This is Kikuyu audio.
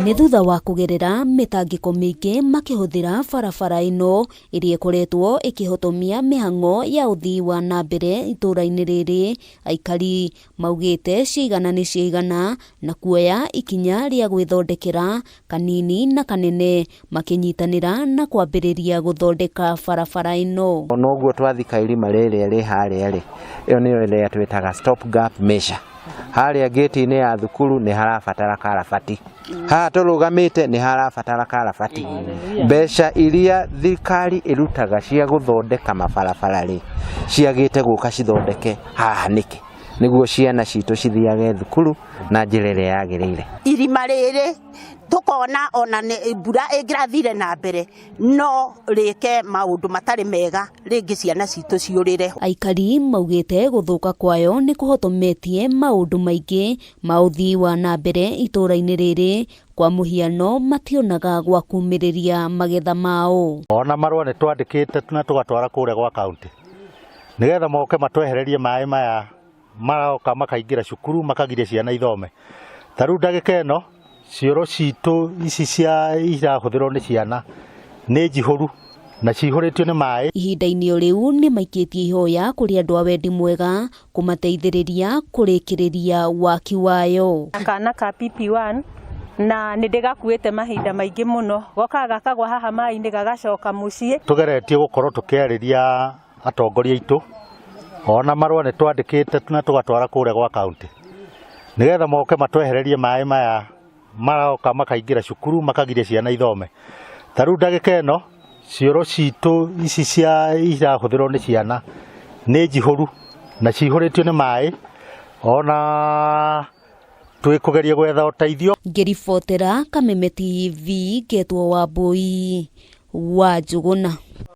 Nĩ thutha wa kũgerera mĩtangĩko mĩingĩ makĩhũthĩra barabara ĩno ĩrĩa ĩkoretwo ĩkĩhotomia mĩhang'o ya ũthii wa na mbere itũũra-inĩ rĩrĩ, aikari maugĩte ciigana nĩ ciigana na kuoya ikinya rĩa gwĩthondekera kanini na kanene makĩnyitanĩra na kwambĩrĩria gũthondeka barabara ĩno. Noguo twathika irima rĩrĩa rĩ harĩa rĩ, ĩyo nĩyo ĩrĩa twĩtaga stop gap measure. Harĩa gate-inĩ ya thukuru nĩ harabatara karabati. Haha tũrũgamĩte nĩ harabatara karabati. Mbeca iria thirikari ĩrutaga cia gũthondeka mabarabara rĩ, ciagĩte gũka cithondeke haha nĩkĩ? Nĩguo ciana citũ cithiage thukuru na njĩra ĩrĩa yagĩrĩire. Irima rĩrĩ tukona ona mbura ĩngĩrathire na mbere no rĩke maũndũ matarĩ mega rĩngĩ ciana citũ ciũrĩre. Aikari maugĩte gũthũka kwayo nĩ kũhotometie maũndũ maingĩ ma ũthii wa na mbere itũũra-inĩ rĩrĩ, kwa mũhiano mationaga gwa kumĩrĩria magetha mao. Ona marũa nĩ twandĩkĩte na tũgatwara kũrĩa gwa kaunti nĩgetha moke matwehererie maĩ maya maroka makaingĩra cukuru makagiria ciana ithome. Tarĩu ndagĩka ĩno cioro citũ ici irahũthĩrwo nĩ ciana nĩ njihũru na cihũrĩtio nĩ maĩ. Ihinda-inĩ rĩu nĩ maikĩtie ihoya kũrĩ andũ a wendi mwega kũmateithĩrĩria kũrĩkĩrĩria waki wayo. Kana ka PP1 na nĩ ndĩgakuĩte mahinda maingĩ mũno, goka gakagwa haha maĩ-inĩ gagacoka mũciĩ. Tũgeretie gũkorwo tũkĩarĩria atongoria aitũ, ona marũa nĩ twandĩkĩte na tũgatwara kũrĩa gwa kaunti nĩgetha moke matwehererie maĩ maya maroka makaingĩra cukuru makagiria ciana ithome. Tarĩu ndagĩka ĩno cioro citũ ici irahũthĩrwo nĩ ciana nĩ njihũru na cihũrĩtio nĩ maĩ, ona twĩkũgeria gwetha ũteithio. Ngĩribotera Kameme TV, Ngetwo Wambui wa Njũgũna.